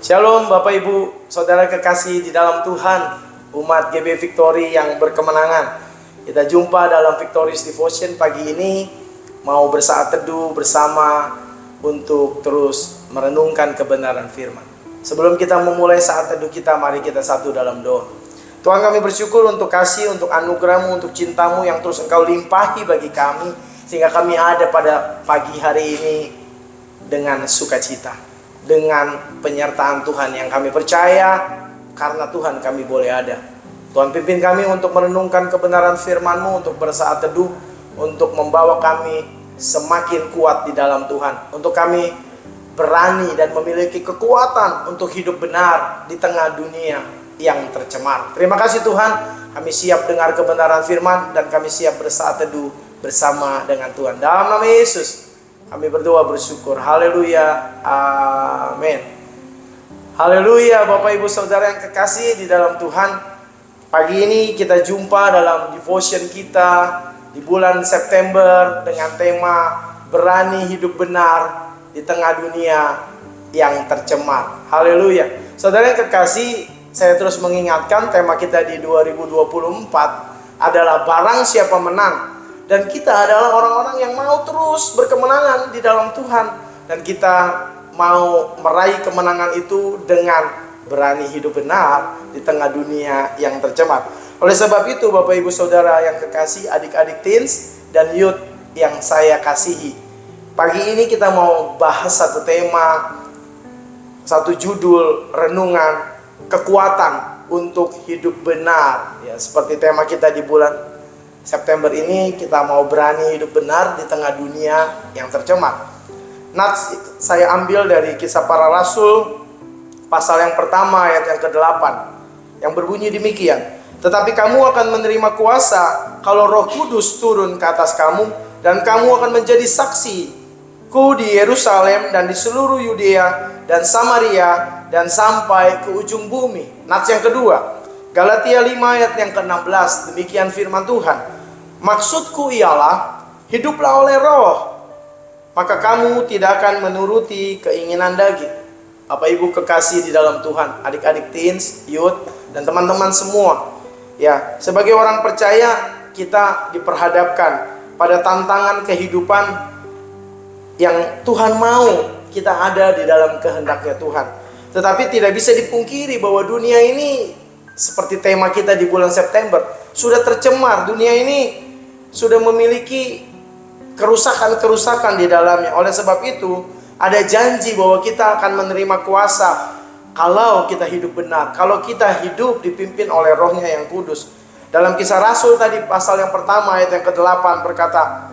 Shalom Bapak Ibu, Saudara kekasih di dalam Tuhan, umat GB Victory yang berkemenangan. Kita jumpa dalam Victory's Devotion pagi ini, mau bersaat teduh bersama untuk terus merenungkan kebenaran firman. Sebelum kita memulai saat teduh kita, mari kita satu dalam doa. Tuhan, kami bersyukur untuk kasih, untuk anugerah-Mu, untuk cinta-Mu yang terus Engkau limpahi bagi kami, sehingga kami ada pada pagi hari ini dengan sukacita, dengan penyertaan Tuhan yang kami percaya, karena Tuhan kami boleh ada. Tuhan, pimpin kami untuk merenungkan kebenaran firman-Mu, untuk bersaat teduh, untuk membawa kami semakin kuat di dalam Tuhan, untuk kami berani dan memiliki kekuatan untuk hidup benar di tengah dunia yang tercemar. Terima kasih Tuhan, kami siap dengar kebenaran firman dan kami siap bersaat teduh bersama dengan Tuhan. Dalam nama Yesus kami berdoa bersyukur. Haleluya. Amin. Haleluya. Bapak Ibu Saudara yang kekasih di dalam Tuhan, pagi ini kita jumpa dalam devotion kita di bulan September dengan tema berani hidup benar di tengah dunia yang tercemar. Haleluya. Saudara yang kekasih, saya terus mengingatkan tema kita di 2024 adalah barang siapa menang. Dan kita adalah orang-orang yang mau terus berkemenangan di dalam Tuhan. Dan kita mau meraih kemenangan itu dengan berani hidup benar di tengah dunia yang tercemar. Oleh sebab itu Bapak Ibu Saudara yang kekasih, adik-adik teens dan youth yang saya kasihi, pagi ini kita mau bahas satu tema, satu judul renungan, kekuatan untuk hidup benar. Ya, seperti tema kita di bulan September ini, kita mau berani hidup benar di tengah dunia yang tercemar. Nats saya ambil dari Kisah Para Rasul pasal yang pertama ayat yang ke-8 yang berbunyi demikian. Tetapi kamu akan menerima kuasa kalau Roh Kudus turun ke atas kamu, dan kamu akan menjadi saksi-Ku di Yerusalem dan di seluruh Yudea dan Samaria dan sampai ke ujung bumi. Nats yang kedua, Galatia 5 ayat yang ke-16, demikian firman Tuhan. Maksudku ialah, hiduplah oleh Roh, maka kamu tidak akan menuruti keinginan daging. Bapak Ibu kekasih di dalam Tuhan, adik-adik teens, youth, dan teman-teman semua. Ya, sebagai orang percaya, kita diperhadapkan pada tantangan kehidupan yang Tuhan mau kita ada di dalam kehendaknya Tuhan. Tetapi tidak bisa dipungkiri bahwa dunia ini, seperti tema kita di bulan September, sudah tercemar. Dunia ini sudah memiliki kerusakan-kerusakan di dalamnya. Oleh sebab itu, ada janji bahwa kita akan menerima kuasa kalau kita hidup benar, kalau kita hidup dipimpin oleh Roh-Nya yang kudus. Dalam Kisah Rasul tadi pasal yang pertama ayat yang ke-8 berkata,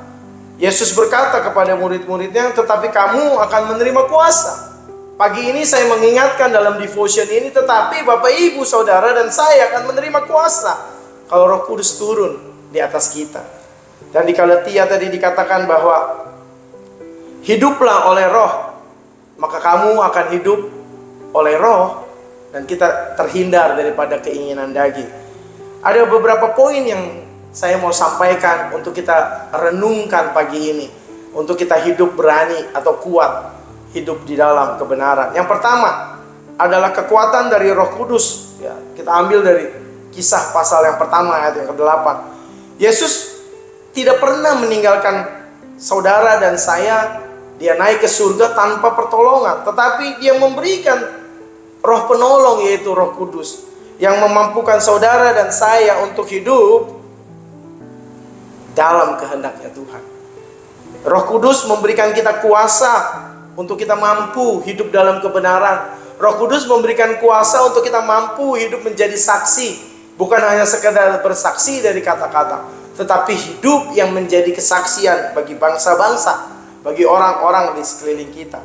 Yesus berkata kepada murid-muridnya, tetapi kamu akan menerima kuasa. Pagi ini saya mengingatkan dalam devotion ini, tetapi Bapak Ibu Saudara dan saya akan menerima kuasa kalau Roh Kudus turun di atas kita. Dan di Galatia tadi dikatakan bahwa hiduplah oleh Roh, maka kamu akan hidup oleh Roh, dan kita terhindar daripada keinginan daging. Ada beberapa poin yang saya mau sampaikan untuk kita renungkan pagi ini, untuk kita hidup berani atau kuat hidup di dalam kebenaran. Yang pertama adalah kekuatan dari Roh Kudus. Ya, kita ambil dari Kisah pasal yang pertama ayat yang ke-8. Yesus tidak pernah meninggalkan saudara dan saya. Dia naik ke surga tanpa pertolongan, tetapi dia memberikan Roh penolong, yaitu Roh Kudus, yang memampukan saudara dan saya untuk hidup dalam kehendaknya Tuhan. Roh Kudus memberikan kita kuasa untuk kita mampu hidup dalam kebenaran. Roh Kudus memberikan kuasa untuk kita mampu hidup menjadi saksi. Bukan hanya sekedar bersaksi dari kata-kata, tetapi hidup yang menjadi kesaksian bagi bangsa-bangsa, bagi orang-orang di sekeliling kita.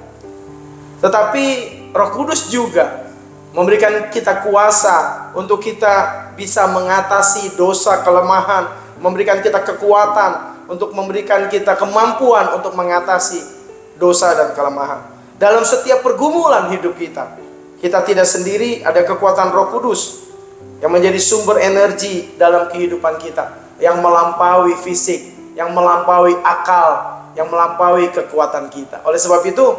Tetapi Roh Kudus juga memberikan kita kuasa untuk kita bisa mengatasi dosa, kelemahan, memberikan kita kekuatan untuk memberikan kita kemampuan untuk mengatasi dosa dan kelemahan. Dalam setiap pergumulan hidup kita, kita tidak sendiri, ada kekuatan Roh Kudus yang menjadi sumber energi dalam kehidupan kita, yang melampaui fisik, yang melampaui akal, yang melampaui kekuatan kita. Oleh sebab itu,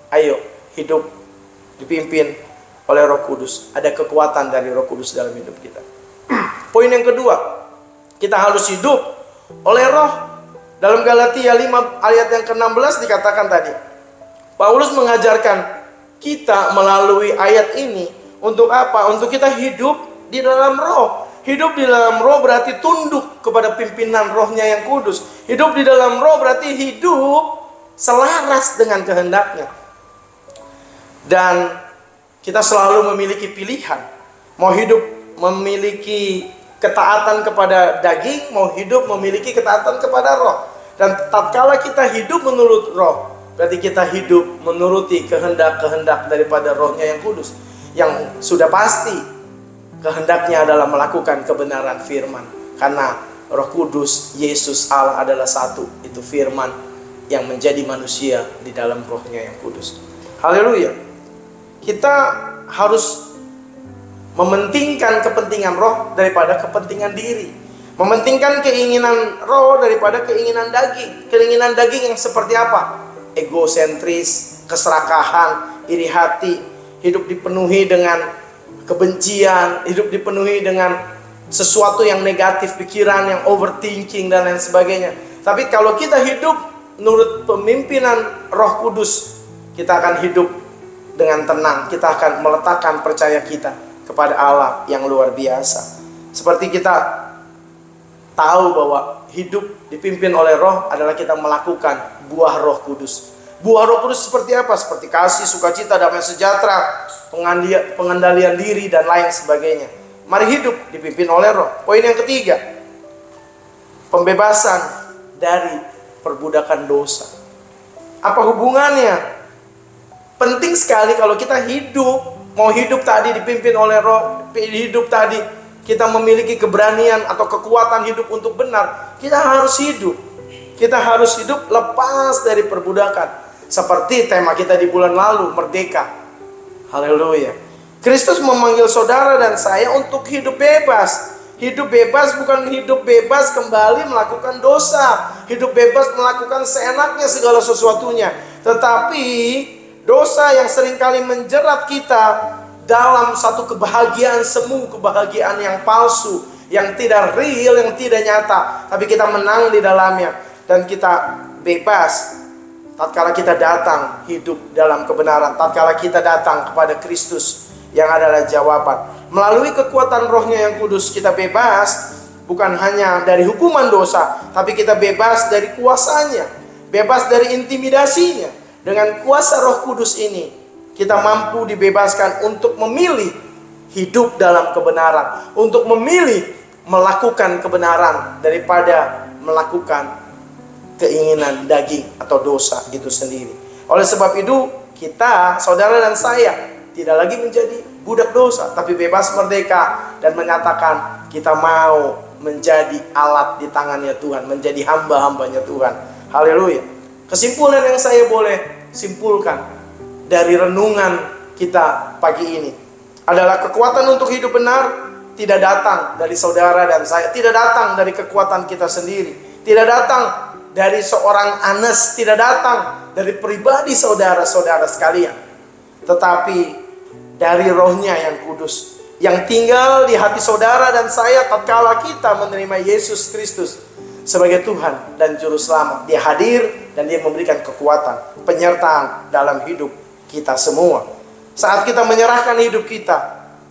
ayo hidup dipimpin oleh Roh Kudus. Ada kekuatan dari Roh Kudus dalam hidup kita. Poin yang kedua, kita harus hidup oleh Roh. Dalam Galatia 5 ayat yang ke-16 dikatakan tadi, Paulus mengajarkan kita melalui ayat ini untuk apa? Untuk kita hidup di dalam Roh. Hidup di dalam Roh berarti tunduk kepada pimpinan Rohnya yang kudus. Hidup di dalam Roh berarti hidup selaras dengan kehendaknya. Dan kita selalu memiliki pilihan. Mau hidup memiliki ketaatan kepada daging, mau hidup memiliki ketaatan kepada Roh. Dan tatkala kita hidup menurut Roh, berarti kita hidup menuruti kehendak-kehendak daripada Rohnya yang kudus. Yang sudah pasti kehendaknya adalah melakukan kebenaran firman. Karena Roh Kudus, Yesus Allah adalah satu. Itu firman yang menjadi manusia di dalam Rohnya yang kudus. Haleluya. Kita harus mementingkan kepentingan Roh daripada kepentingan diri. Mementingkan keinginan Roh daripada keinginan daging. Keinginan daging yang seperti apa? Egosentris, keserakahan, iri hati, hidup dipenuhi dengan kebencian, hidup dipenuhi dengan sesuatu yang negatif, pikiran yang overthinking dan lain sebagainya. Tapi kalau kita hidup menurut pemimpinan Roh Kudus, kita akan hidup dengan tenang. Kita akan meletakkan percaya kita kepada Allah yang luar biasa. Seperti kita tahu bahwa hidup dipimpin oleh Roh adalah kita melakukan buah Roh Kudus. Buah Roh Kudus seperti apa? Seperti kasih, sukacita, damai sejahtera, pengendalian diri, dan lain sebagainya. Mari hidup dipimpin oleh Roh. Poin yang ketiga, pembebasan dari perbudakan dosa. Apa hubungannya? Penting sekali kalau kita hidup, mau hidup tadi dipimpin oleh Roh, hidup tadi kita memiliki keberanian atau kekuatan hidup untuk benar, kita harus hidup. Kita harus hidup lepas dari perbudakan. Seperti tema kita di bulan lalu, merdeka. Haleluya. Kristus memanggil saudara dan saya untuk hidup bebas. Hidup bebas bukan hidup bebas kembali melakukan dosa. Hidup bebas melakukan seenaknya segala sesuatunya. Tetapi dosa yang seringkali menjerat kita dalam satu kebahagiaan semu, kebahagiaan yang palsu, yang tidak real, yang tidak nyata. Tapi kita menang di dalamnya. Dan kita bebas tatkala kita datang hidup dalam kebenaran. Tatkala kita datang kepada Kristus yang adalah jawaban. Melalui kekuatan Rohnya yang kudus, kita bebas bukan hanya dari hukuman dosa, tapi kita bebas dari kuasanya, bebas dari intimidasinya. Dengan kuasa Roh Kudus ini, kita mampu dibebaskan untuk memilih hidup dalam kebenaran, untuk memilih melakukan kebenaran daripada melakukan keinginan daging atau dosa itu sendiri. Oleh sebab itu, kita, saudara dan saya, tidak lagi menjadi budak dosa, tapi bebas merdeka dan menyatakan kita mau menjadi alat di tangannya Tuhan, menjadi hamba-hambanya Tuhan. Haleluya. Kesimpulan yang saya boleh simpulkan dari renungan kita pagi ini adalah kekuatan untuk hidup benar tidak datang dari saudara dan saya, tidak datang dari kekuatan kita sendiri, tidak datang dari seorang Anes, tidak datang dari pribadi saudara-saudara sekalian, tetapi dari Rohnya yang kudus yang tinggal di hati saudara dan saya tatkala kita menerima Yesus Kristus sebagai Tuhan dan Juru Selamat. Dia hadir dan Dia memberikan kekuatan, penyertaan dalam hidup kita semua. Saat kita menyerahkan hidup kita,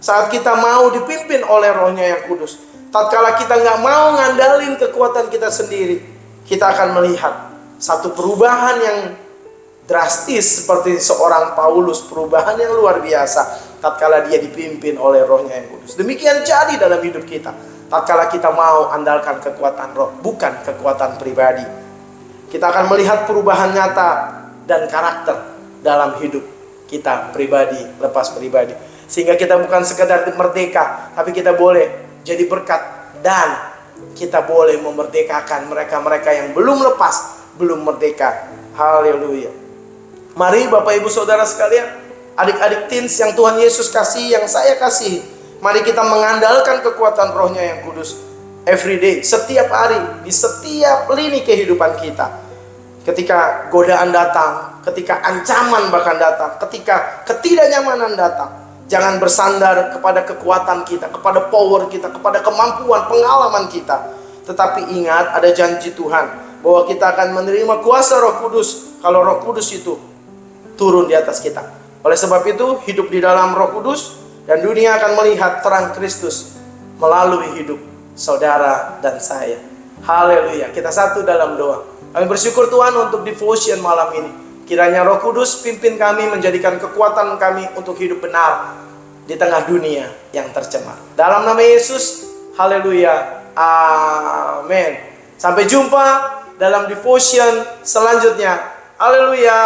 saat kita mau dipimpin oleh Rohnya yang kudus, tatkala kita nggak mau ngandalin kekuatan kita sendiri, kita akan melihat satu perubahan yang drastis seperti seorang Paulus, perubahan yang luar biasa tatkala dia dipimpin oleh Rohnya yang kudus. Demikian jadi dalam hidup kita tatkala kita mau andalkan kekuatan Roh, bukan kekuatan pribadi. Kita akan melihat perubahan nyata dan karakter dalam hidup kita pribadi, lepas pribadi. Sehingga kita bukan sekedar merdeka, tapi kita boleh jadi berkat. Dan kita boleh memerdekakan mereka-mereka yang belum lepas, belum merdeka. Haleluya. Mari Bapak Ibu Saudara sekalian, adik-adik teens yang Tuhan Yesus kasih, yang saya kasih, mari kita mengandalkan kekuatan Rohnya yang kudus every day, setiap hari, di setiap lini kehidupan kita. Ketika godaan datang, ketika ancaman bahkan datang, ketika ketidaknyamanan datang, Jangan bersandar kepada kekuatan kita, kepada power kita, kepada kemampuan, pengalaman kita. Tetapi ingat, ada janji Tuhan bahwa kita akan menerima kuasa Roh Kudus kalau Roh Kudus itu turun di atas kita. Oleh sebab itu, hidup di dalam Roh Kudus, dan dunia akan melihat terang Kristus melalui hidup saudara dan saya. Haleluya. Kita satu dalam doa. Kami bersyukur Tuhan untuk devotion malam ini. Kiranya Roh Kudus pimpin kami, menjadikan kekuatan kami untuk hidup benar di tengah dunia yang tercemar. Dalam nama Yesus, haleluya, amin. Sampai jumpa dalam devotion selanjutnya. Haleluya.